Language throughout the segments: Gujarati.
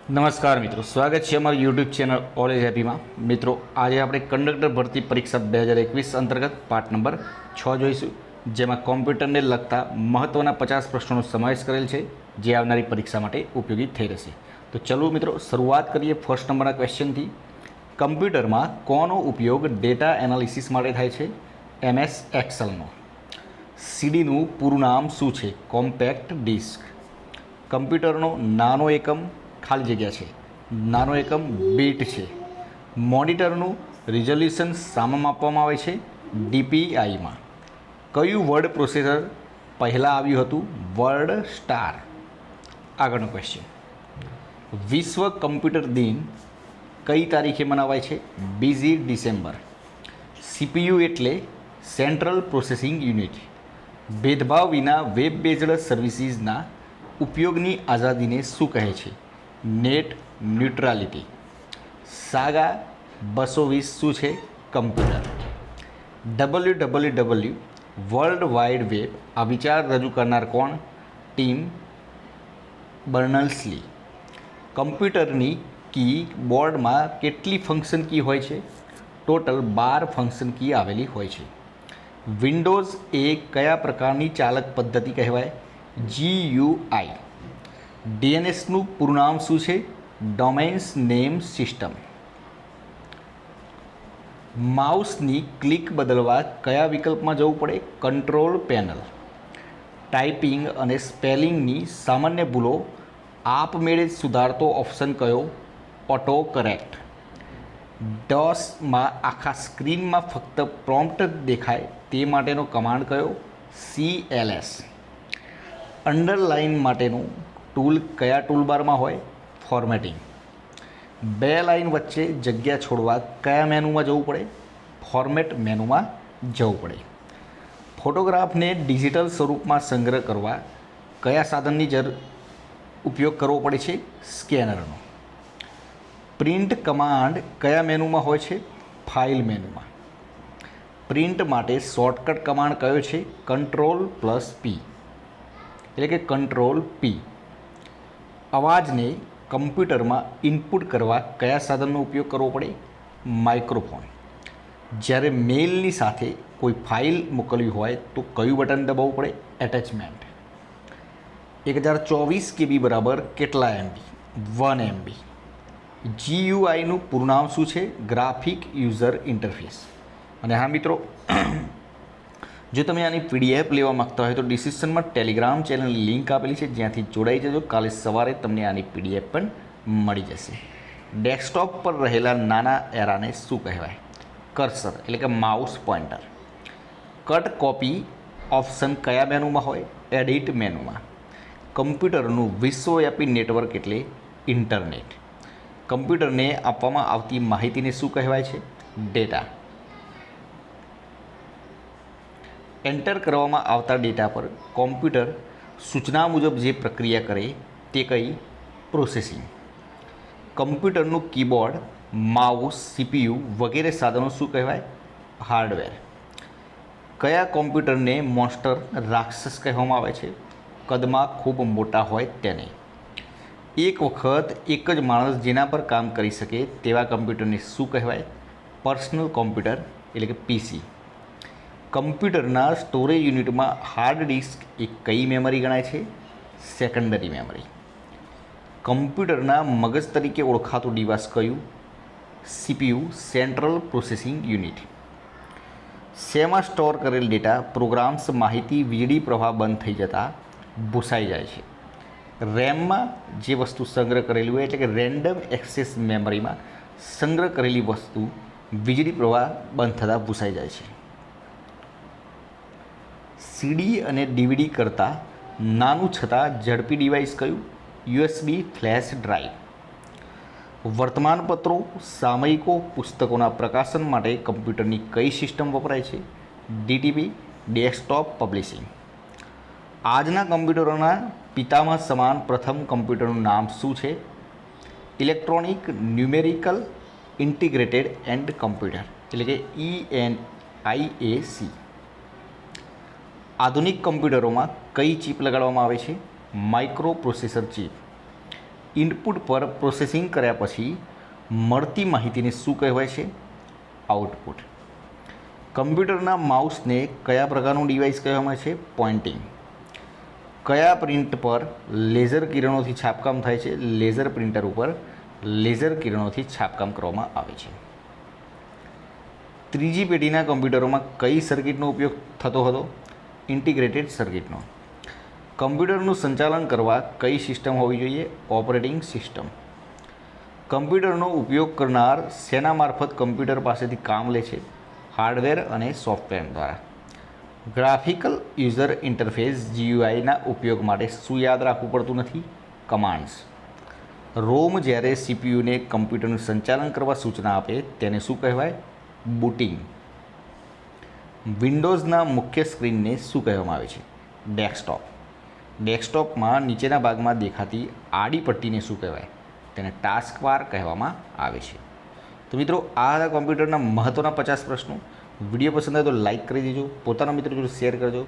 નમસ્કાર મિત્રો, સ્વાગત છે અમારી યુટ્યુબ ચેનલ ઓલેજ હેપીમાં. મિત્રો, આજે આપણે કંડક્ટર ભરતી પરીક્ષા 2021 અંતર્ગત પાર્ટ નંબર 6 જોઈશું, જેમાં કોમ્પ્યુટરને લગતા મહત્ત્વના 50 પ્રશ્નોનો સમાવેશ કરેલ છે, જે આવનારી પરીક્ષા માટે ઉપયોગી થઈ રહેશે. તો ચલો મિત્રો, શરૂઆત કરીએ ફર્સ્ટ નંબરના ક્વેશ્ચનથી. કમ્પ્યુટરમાં કોનો ઉપયોગ ડેટા એનાલિસિસ માટે થાય છે? MS એક્સેલનો. સીડીનું પૂરું નામ શું છે? Compact disk. કમ્પ્યુટરનો નાનો એકમ ખાલી જગ્યા છે, નાનો એકમ બીટ છે. મોનિટરનું રિઝોલ્યુશન શામાં માપવામાં આવે છે? DPIમાં. કયું વર્ડ પ્રોસેસર પહેલાં આવ્યું હતું? Word star. આગળનો ક્વેશ્ચન. વિશ્વ કમ્પ્યુટર દિન કઈ તારીખે મનાવાય છે? 20 ડિસેમ્બર. CPU એટલે સેન્ટ્રલ પ્રોસેસિંગ યુનિટ. ભેદભાવ વિના વેબ બેઝડ સર્વિસીસના ઉપયોગની આઝાદીને શું કહે છે? Net neutrality. સાગા 220 શું છે? Computer. WWW world wide web આ વિચાર રજૂ કરનાર કોણ? ટીમ બર્નર્સ-લી. કમ્પ્યુટરની કી બોર્ડમાં કેટલી ફંક્શન કી હોય છે? ટોટલ 12 ફંક્શન કી આવેલી હોય છે. વિન્ડોઝ એ કયા પ્રકારની ચાલક પદ્ધતિ કહેવાય? GUI. DNSનું પૂરું નામ શું છે? Domains name system. માઉસની ક્લિક બદલવા કયા વિકલ્પમાં જવું પડે? Control panel. ટાઈપિંગ અને સ્પેલિંગની સામાન્ય ભૂલો આપમેળે સુધારતો ઓપ્શન કયો? Auto correct. DOSમાં આખા સ્ક્રીનમાં ફક્ત પ્રોમ્પ્ટ દેખાય તે માટેનો કમાન્ડ કયો? CLS. અંડરલાઇન માટેનું ટૂલ કયા ટૂલબારમાં હોય? ફોર્મેટિંગ. બે લાઇન વચ્ચે જગ્યા છોડવા કયા મેનુમાં જવું પડે? ફોર્મેટ મેનુમાં જવું પડે. ફોટોગ્રાફને ડિજિટલ સ્વરૂપમાં સંગ્રહ કરવા કયા સાધનની ઉપયોગ કરવો પડે છે? સ્કેનરનો. પ્રિન્ટ કમાન્ડ કયા મેનુમાં હોય છે? ફાઇલ મેનુમાં. પ્રિન્ટ માટે શોર્ટકટ કમાન્ડ કયો છે? Ctrl+P, એટલે કે Ctrl P. અવાજને કમ્પ્યુટરમાં ઇનપુટ કરવા કયા સાધનનો ઉપયોગ કરવો પડે? માઇક્રોફોન. જ્યારે મેઇલની સાથે કોઈ ફાઇલ મોકલવી હોય તો કયું બટન દબાવવું પડે? એટેચમેન્ટ. 1024 KB બરાબર કેટલા MB? 1 MB. GUIનું પૂરું નામ શું છે? Graphic user interface. અને હા મિત્રો, જો તમે આની PDF લેવા માગતા હોય તો ડિસ્ક્રિપ્શનમાં ટેલિગ્રામ ચેનલની લિંક આપેલી છે, જ્યાંથી જોડાઈ જજો. કાલે સવારે તમને આની PDF પણ મળી જશે. ડેસ્કટોપ પર રહેલા નાના એરાને શું કહેવાય? કર્સર, એટલે કે mouse pointer. Cut copy option કયા મેનુમાં હોય? એડિટ મેનુમાં. કમ્પ્યુટરનું વિશ્વવ્યાપી નેટવર્ક એટલે ઇન્ટરનેટ. કમ્પ્યુટરને આપવામાં આવતી માહિતીને શું કહેવાય છે? ડેટા. એન્ટર કરવામાં આવતા ડેટા પર કોમ્પ્યુટર સૂચના મુજબ જે પ્રક્રિયા કરે તે કઈ? પ્રોસેસિંગ. કમ્પ્યુટરનું કીબોર્ડ, માઉસ, CPU વગેરે સાધનો શું કહેવાય? હાર્ડવેર. કયા કોમ્પ્યુટરને મોન્સ્ટર રાક્ષસ કહેવામાં આવે છે? કદમાં ખૂબ મોટા હોય તેને. એક વખત એક જ માણસ જેના પર કામ કરી શકે તેવા કમ્પ્યુટરને શું કહેવાય? પર્સનલ કોમ્પ્યુટર, એટલે કે PC. કમ્પ્યુટરના સ્ટોરેજ યુનિટમાં હાર્ડ ડિસ્ક એ કઈ મેમરી ગણાય છે? Secondary memory. કમ્પ્યુટરના મગજ તરીકે ઓળખાતું ડિવાઇસ કયું? CPU, central processing unit. શેમાં સ્ટોર કરેલ ડેટા, પ્રોગ્રામ્સ, માહિતી વીજળી પ્રવાહ બંધ થઈ જતાં ભૂસાઈ જાય છે? રેમમાં જે વસ્તુ સંગ્રહ કરેલી હોય, એટલે કે રેન્ડમ એક્સેસ મેમરીમાં સંગ્રહ કરેલી વસ્તુ વીજળી પ્રવાહ બંધ થતાં ભૂસાઈ જાય છે. CD અને DVD કરતાં નાનું છતાં ઝડપી ડિવાઇસ કયું? USB flash drive. વર્તમાનપત્રો, સામયિકો, પુસ્તકોના પ્રકાશન માટે કમ્પ્યુટરની કઈ સિસ્ટમ વપરાય છે? DTP, desktop publishing. આજના કમ્પ્યુટરોના પિતામહ સમાન પ્રથમ કમ્પ્યુટરનું નામ શું છે? Electronic numerical integrated and computer, એટલે કે ENIAC. આધુનિક કમ્પ્યુટરોમાં કઈ ચિપ લગાડવામાં આવે છે? Micro processor chip. ઇનપુટ પર પ્રોસેસિંગ કર્યા પછી મળતી માહિતીને શું કહેવાય છે? આઉટપુટ. કમ્પ્યુટરના માઉસને કયા પ્રકારનું ડિવાઇસ કહેવામાં આવે છે? પોઇન્ટિંગ. કયા પ્રિન્ટ પર લેઝર કિરણોથી છાપકામ થાય છે? લેઝર પ્રિન્ટર ઉપર લેઝર કિરણોથી છાપકામ કરવામાં આવે છે. ત્રીજી પેઢીના કમ્પ્યુટરોમાં કઈ સર્કિટનો ઉપયોગ થતો હતો? ઇન્ટિગ્રેટેડ સર્કિટનો. કમ્પ્યુટરનું સંચાલન કરવા કઈ સિસ્ટમ હોવી જોઈએ? Operating system. કમ્પ્યુટરનો ઉપયોગ કરનાર શેના મારફત કમ્પ્યુટર પાસેથી કામ લે છે? હાર્ડવેર અને સોફ્ટવેર દ્વારા. ગ્રાફિકલ યુઝર ઇન્ટરફેસ GUIના ઉપયોગ માટે શું યાદ રાખવું પડતું નથી? કમાન્ડ્સ. રોમ જ્યારે CPUને કમ્પ્યુટરનું સંચાલન કરવા સૂચના આપે તેને શું કહેવાય? બૂટિંગ. વિન્ડોઝના મુખ્ય સ્ક્રીનને શું કહેવામાં આવે છે? ડેસ્કટોપ. ડેસ્કટોપમાં નીચેના ભાગમાં દેખાતી આડી પટ્ટીને શું કહેવાય? તેને ટાસ્ક બાર કહેવામાં આવે છે. તો મિત્રો, આ હતા કોમ્પ્યુટરના મહત્ત્વના 50 પ્રશ્નો. વિડીયો પસંદ આવે તો લાઇક કરી દેજો, પોતાના મિત્રો જોડે શેર કરજો,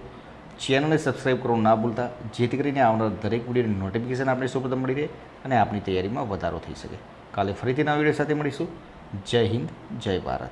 ચેનલને સબસ્ક્રાઈબ કરવાનું ના ભૂલતા, જેથી કરીને આવનાર દરેક વિડીયોની નોટિફિકેશન આપણે સૌપ્રથમ મળી રહે અને આપણી તૈયારીમાં વધારો થઈ શકે. કાલે ફરીથી નવા વિડીયો સાથે મળીશું. જય હિન્દ, જય ભારત.